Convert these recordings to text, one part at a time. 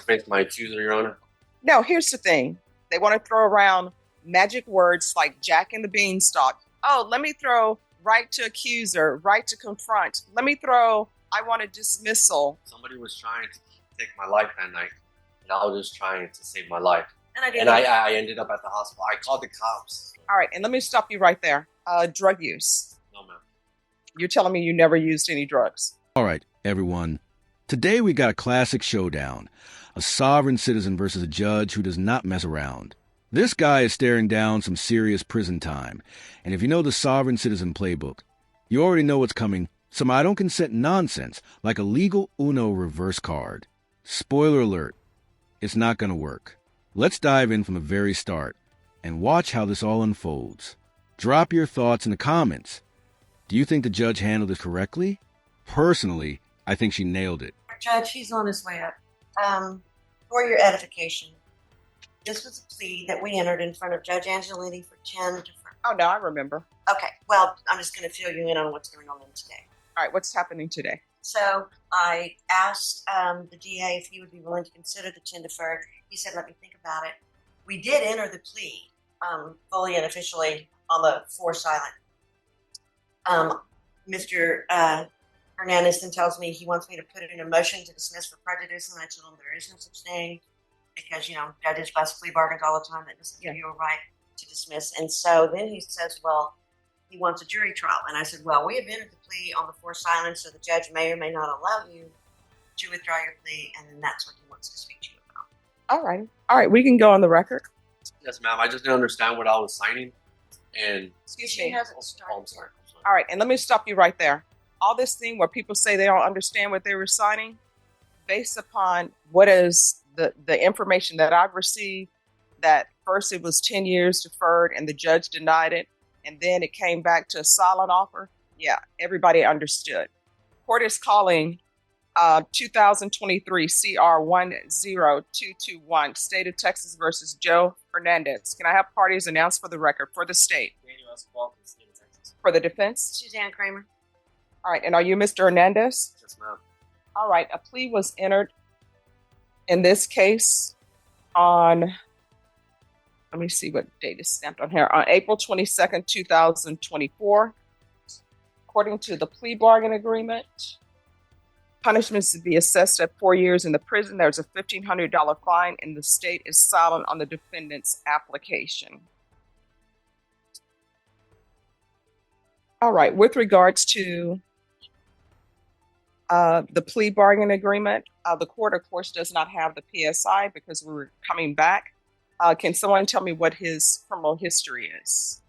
makes my accuser, Your Honor. No, here's the thing. They want to throw around magic words like Jack and the Beanstalk. Oh, let me throw right to accuser, right to confront. Let me throw, I want a dismissal. Somebody was trying to take my life that night, and I was just trying to save my life. And I ended up at the hospital. I called the cops. All right, and let me stop you right there. Drug use. No, ma'am. You're telling me you never used any drugs? All right, everyone. Today we got a classic showdown. A sovereign citizen versus a judge who does not mess around. This guy is staring down some serious prison time. And if you know the sovereign citizen playbook, you already know what's coming. Some I don't consent nonsense, like a legal Uno reverse card. Spoiler alert, it's not going to work. Let's dive in from the very start and watch how this all unfolds. Drop your thoughts in the comments. Do you think the judge handled this correctly? Personally, I think she nailed it. Judge, he's on his way up. For your edification, this was a plea that we entered in front of Judge Angelini for 10 to... Oh, no, I remember. Okay, well, I'm just going to fill you in on what's going on today. All right, what's happening today? So I asked the DA if he would be willing to consider the 10 deferred. He said, let me think about it. We did enter the plea fully and officially on the 4 silent. Mr. Hernandez then tells me he wants me to put it in a motion to dismiss for prejudice, and I told him there is no such thing because, you know, judges bust plea bargains all the time. That doesn't give you a right to dismiss. And so then he says, well, he wants a jury trial. And I said, well, we have entered the plea on the 4 silent, so the judge may or may not allow you to withdraw your plea, and then that's what he wants to speak to you about. All right, we can go on the record. Yes, ma'am. I just didn't understand what I was signing. And Excuse She me. hasn't started. I'm sorry. All right, and let me stop you right there. All this thing where people say they don't understand what they were signing, based upon what is the information that I've received, that first it was 10 years deferred and the judge denied it, and then it came back to a silent offer. Yeah, everybody understood. Court is calling 2023 CR 10221, State of Texas versus Joe Hernandez. Can I have parties announced for the record for the state? For the defense? Suzanne Kramer. All right, and are you Mr. Hernandez? Yes, ma'am. All right, a plea was entered in this case on, let me see what date is stamped on here, on April 22nd, 2024. According to the plea bargain agreement, punishments to be assessed at 4 years in the prison. There's a $1,500 fine, and the state is silent on the defendant's application. All right, with regards to the plea bargain agreement, the court, of course, does not have the PSI because we're coming back. Can someone tell me what his criminal history is?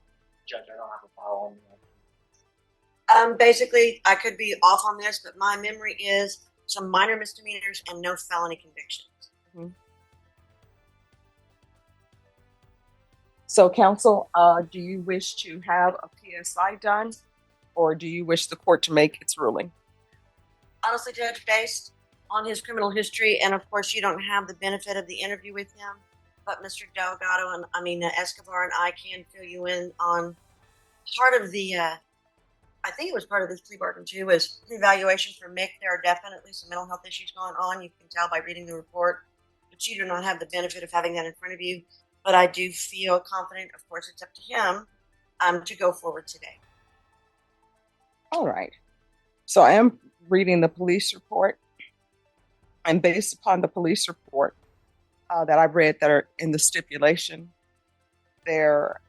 Judge, I don't have a file on that. Basically, I could be off on this, but my memory is some minor misdemeanors and no felony convictions. Mm-hmm. So, counsel, do you wish to have a PSI done, or do you wish the court to make its ruling? Honestly, Judge, based on his criminal history, and of course, you don't have the benefit of the interview with him, but Mr. Delgado and Escobar and I can fill you in on part of the. I think it was part of this plea bargain too. Was evaluation for Mick. There are definitely some mental health issues going on. You can tell by reading the report, but you do not have the benefit of having that in front of you. But I do feel confident. Of course, it's up to him to go forward today. All right. So I am reading the police report, and based upon the police report that I've read that are in the stipulation, there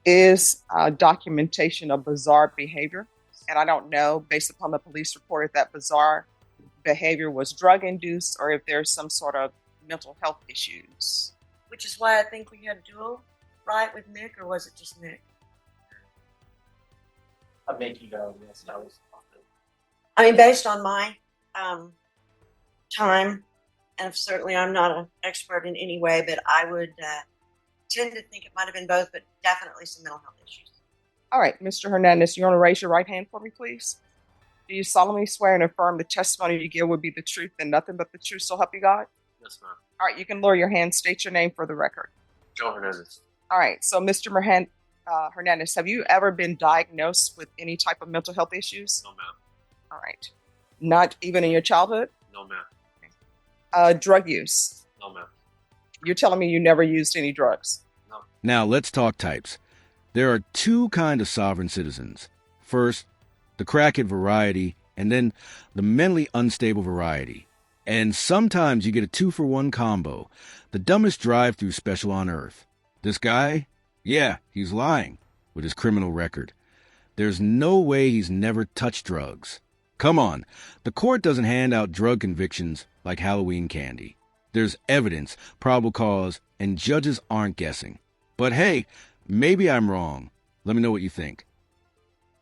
is documentation of bizarre behavior. And I don't know, based upon the police report, if that bizarre behavior was drug-induced or if there's some sort of mental health issues. Which is why I think we had dual, right, with Nick, or was it just Nick? I make you go. Yes, that was. I mean, based on my time, and certainly I'm not an expert in any way, but I would tend to think it might have been both, but definitely some mental health issues. All right, Mr. Hernandez, you want to raise your right hand for me, please? Do you solemnly swear and affirm the testimony you give will be the truth and nothing but the truth, so help you God? Yes, ma'am. All right, you can lower your hand. State your name for the record. Joe Hernandez. All right, so Mr. Hernandez, have you ever been diagnosed with any type of mental health issues? No, ma'am. All right. Not even in your childhood? No, ma'am. Okay. Drug use. No, ma'am. You're telling me you never used any drugs? No. Now, let's talk types. There are two kinds of sovereign citizens. First, the crackhead variety, and then the mentally unstable variety. And sometimes you get a 2-for-1 combo, the dumbest drive-through special on earth. This guy? Yeah, he's lying with his criminal record. There's no way he's never touched drugs. Come on, the court doesn't hand out drug convictions like Halloween candy. There's evidence, probable cause, and judges aren't guessing. But hey, maybe I'm wrong. Let me know what you think.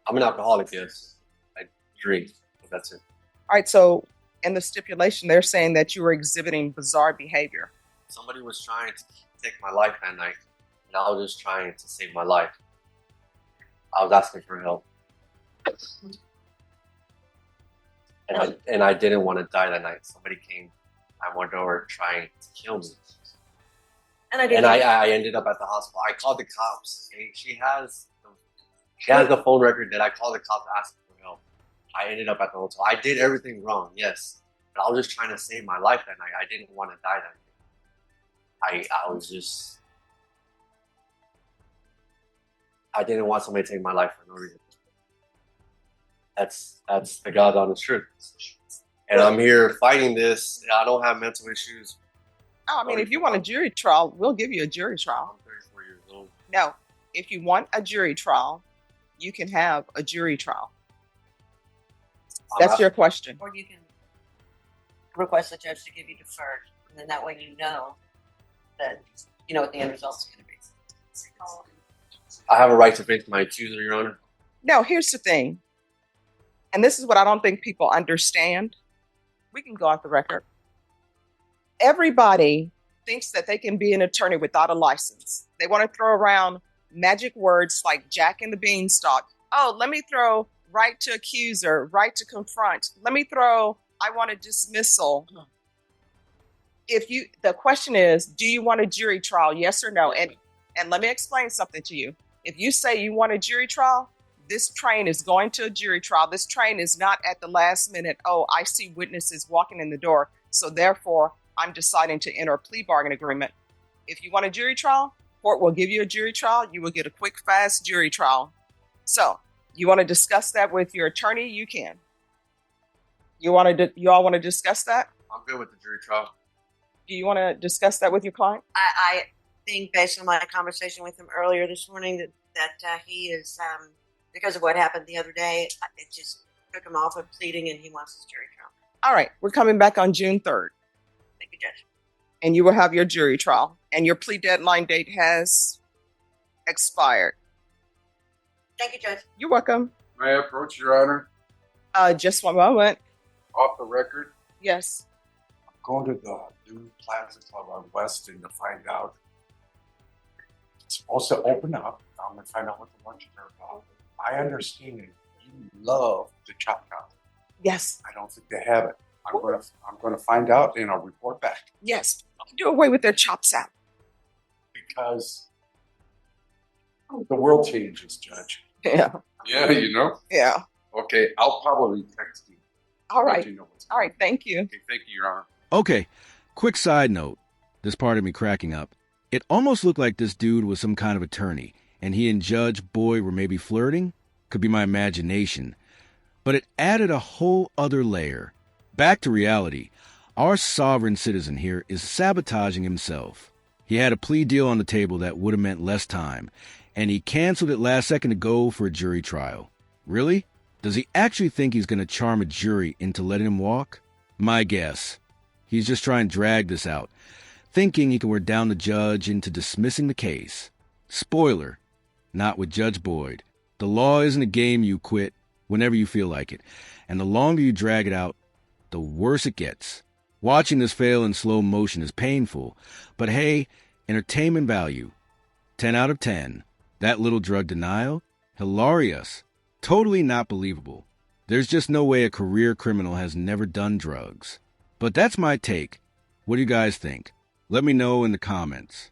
I'm an alcoholic, yes. I drink, but that's it. All right, so in the stipulation, they're saying that you were exhibiting bizarre behavior. Somebody was trying to take my life that night, and I was just trying to save my life. I was asking for help. And I didn't want to die that night. Somebody came at my door trying to kill me. And I did. And I ended up at the hospital. I called the cops. She has the phone record that I called the cops asking for help. I ended up at the hotel. I did everything wrong, yes. But I was just trying to save my life that night. I didn't want to die that night. I didn't want somebody to take my life for no reason. That's the God's honest truth. And I'm here fighting this. I don't have mental issues. Oh, I mean, if you want a jury trial, we'll give you a jury trial. I'm 34 years old. No, if you want a jury trial, you can have a jury trial. That's your question. Or you can request the judge to give you deferred, and then that way you know that you know what the end result is going to be. I have a right to face my accuser, Your Honor. No, here's the thing. And this is what I don't think people understand. We can go off the record. Everybody thinks that they can be an attorney without a license. They want to throw around magic words like Jack and the Beanstalk. Oh, let me throw right to accuser, right to confront. Let me throw, I want a dismissal. The question is, do you want a jury trial? Yes or no? And let me explain something to you. If you say you want a jury trial, this train is going to a jury trial. This train is not at the last minute, oh, I see witnesses walking in the door, so therefore I'm deciding to enter a plea bargain agreement. If you want a jury trial, court will give you a jury trial. You will get a quick, fast jury trial. So you want to discuss that with your attorney? You can. You all want to discuss that? I'm good with the jury trial. Do you want to discuss that with your client? I think based on my conversation with him earlier this morning that he is, because of what happened the other day, it just took him off of pleading and he wants his jury trial. All right. We're coming back on June 3rd. Thank you, Judge. And you will have your jury trial. And your plea deadline date has expired. Thank you, Judge. You're welcome. May I approach, Your Honor? Just one moment. Off the record, Yes. I'm going to the new Plaza Club on Weston to find out. It's supposed to open up. I'm going to find out what the lunches are about. I understand you love the chop down. Yes. I don't think they have it. I'm going to find out and I'll report back Yes. Do away with their chops out. because the world changes, Judge. Yeah. Yeah, you know. Yeah. Okay, I'll probably text you. All Let right. you know what's All right. Thank you. Okay, thank you, Your Honor. Okay, quick side note. This part of me cracking up. It almost looked like this dude was some kind of attorney, and he and Judge Boyd were maybe flirting. Could be my imagination. But it added a whole other layer. Back to reality. Our sovereign citizen here is sabotaging himself. He had a plea deal on the table that would have meant less time, and he canceled it last second to go for a jury trial. Really? Does he actually think he's going to charm a jury into letting him walk? My guess. He's just trying to drag this out, thinking he can wear down the judge into dismissing the case. Spoiler, not with Judge Boyd. The law isn't a game you quit whenever you feel like it, and the longer you drag it out, the worse it gets. Watching this fail in slow motion is painful, but hey, entertainment value. 10 out of 10. That little drug denial? Hilarious. Totally not believable. There's just no way a career criminal has never done drugs. But that's my take. What do you guys think? Let me know in the comments.